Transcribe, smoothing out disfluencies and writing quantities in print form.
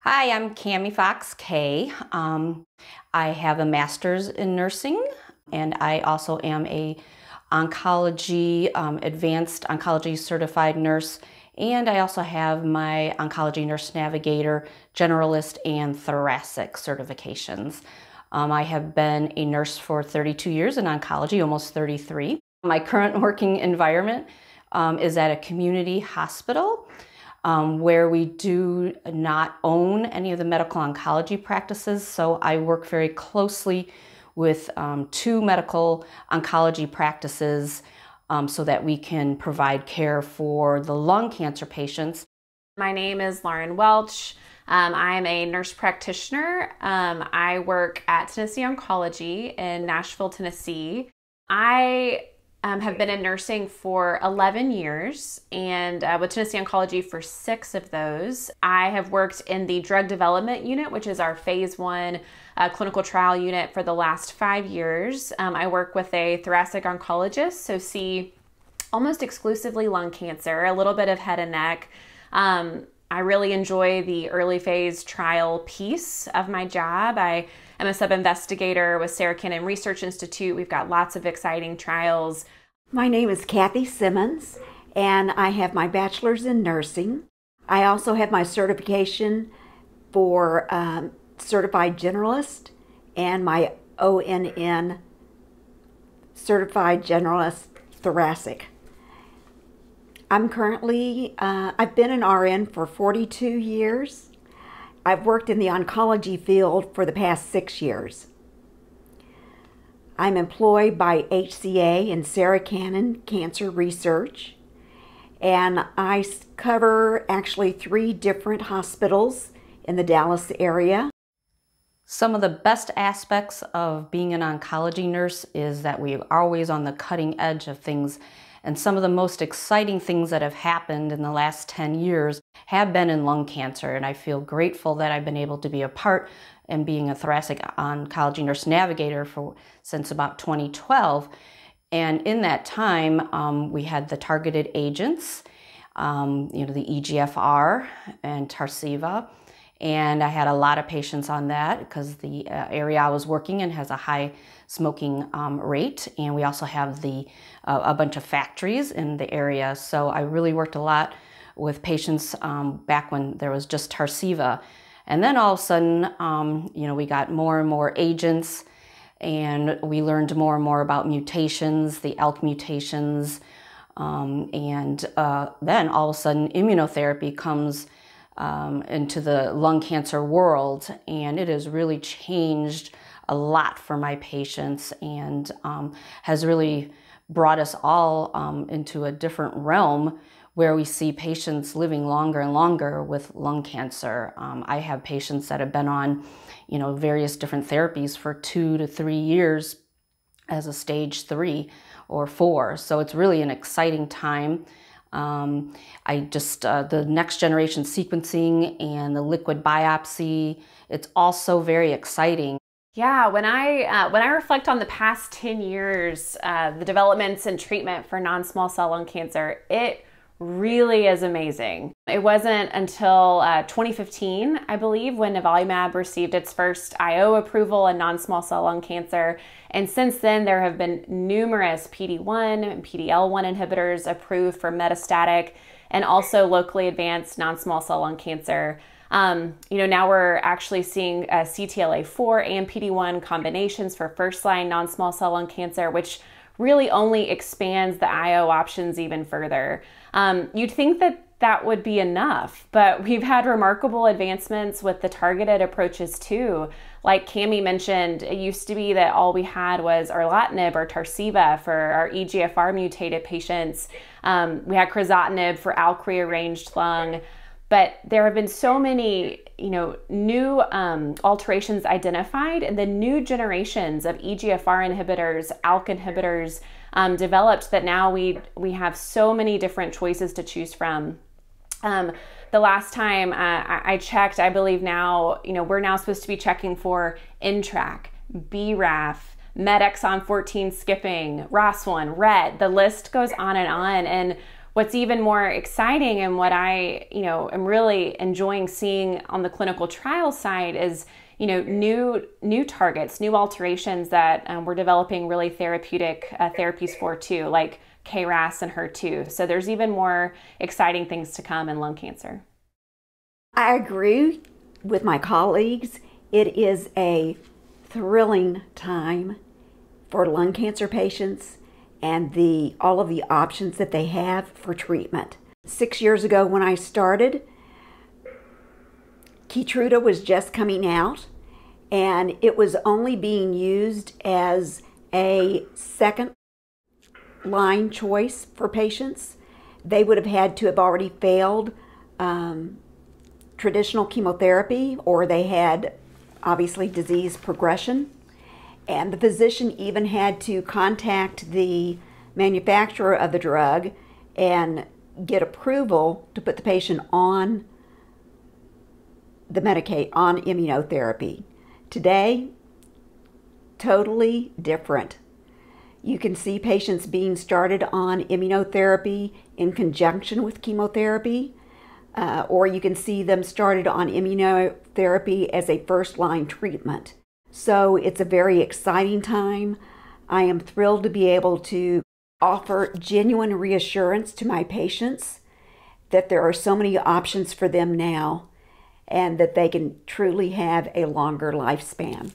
Hi, I'm Cami Fox Kay. I have a master's in nursing, and I also am a oncology, advanced oncology certified nurse, and I also have my oncology nurse navigator, generalist, and thoracic certifications. I have been a nurse for 32 years in oncology, almost 33. My current working environment is at a community hospital where we do not own any of the medical oncology practices. So I work very closely with two medical oncology practices so that we can provide care for the lung cancer patients. My name is Lauren Welch. I'm a nurse practitioner. I work at Tennessee Oncology in Nashville, Tennessee. I have been in nursing for 11 years and with Tennessee Oncology for 6 of those. I have worked in the drug development unit, which is our phase 1 clinical trial unit, for the last 5 years. I work with a thoracic oncologist, so see almost exclusively lung cancer, a little bit of head and neck. I really enjoy the early phase trial piece of my job. I am a sub-investigator with Sarah Cannon Research Institute. We've got lots of exciting trials. My name is Kathy Simmons, and I have my bachelor's in nursing. I also have my certification for certified generalist and my ONN certified generalist thoracic. I'm currently, I've been an RN for 42 years. I've worked in the oncology field for the past 6 years. I'm employed by HCA and Sarah Cannon Cancer Research, and I cover actually 3 different hospitals in the Dallas area. Some of the best aspects of being an oncology nurse is that we're always on the cutting edge of things. And some of the most exciting things that have happened in the last 10 years have been in lung cancer. And I feel grateful that I've been able to be a part in being a thoracic oncology nurse navigator since about 2012. And in that time, we had the targeted agents, the EGFR and Tarceva. And I had a lot of patients on that because the area I was working in has a high smoking rate, and we also have a bunch of factories in the area. So I really worked a lot with patients back when there was just Tarceva. And then all of a sudden, we got more and more agents, and we learned more and more about mutations, the ALK mutations, and then all of a sudden immunotherapy comes into the lung cancer world, and it has really changed a lot for my patients and has really brought us all into a different realm where we see patients living longer and longer with lung cancer. I have patients that have been on, various different therapies for 2 to 3 years as a stage 3 or 4. So it's really an exciting time. The next generation sequencing and the liquid biopsy, it's also very exciting. Yeah, when I reflect on the past 10 years, the developments in treatment for non-small cell lung cancer, it really is amazing. It wasn't until 2015, I believe, when nivolumab received its first IO approval in non-small cell lung cancer. And since then, there have been numerous PD-1 and PD-L1 inhibitors approved for metastatic and also locally advanced non-small cell lung cancer. Now we're actually seeing CTLA-4 and PD-1 combinations for first-line non-small cell lung cancer, which really only expands the IO options even further. You'd think that would be enough, but we've had remarkable advancements with the targeted approaches too. Like Cami mentioned, it used to be that all we had was erlotinib or Tarceva for our EGFR mutated patients. We had crizotinib for ALK rearranged lung. But there have been so many, new alterations identified, and the new generations of EGFR inhibitors, ALK inhibitors developed, that now we have so many different choices to choose from. The last time I checked, I believe now, we're now supposed to be checking for NTRK, BRAF, MET exon 14 skipping, ROS1, RET. The list goes on, and What's even more exciting and what I, am really enjoying seeing on the clinical trial side is, new targets, new alterations that we're developing really therapeutic therapies for too, like KRAS and HER2. So there's even more exciting things to come in lung cancer. I agree with my colleagues. It is a thrilling time for lung cancer patients and all of the options that they have for treatment. 6 years ago when I started, Keytruda was just coming out, and it was only being used as a second line choice for patients. They would have had to have already failed traditional chemotherapy, or they had obviously disease progression. And the physician even had to contact the manufacturer of the drug and get approval to put the patient on the on immunotherapy. Today, totally different. You can see patients being started on immunotherapy in conjunction with chemotherapy, or you can see them started on immunotherapy as a first-line treatment. So it's a very exciting time. I am thrilled to be able to offer genuine reassurance to my patients that there are so many options for them now and that they can truly have a longer lifespan.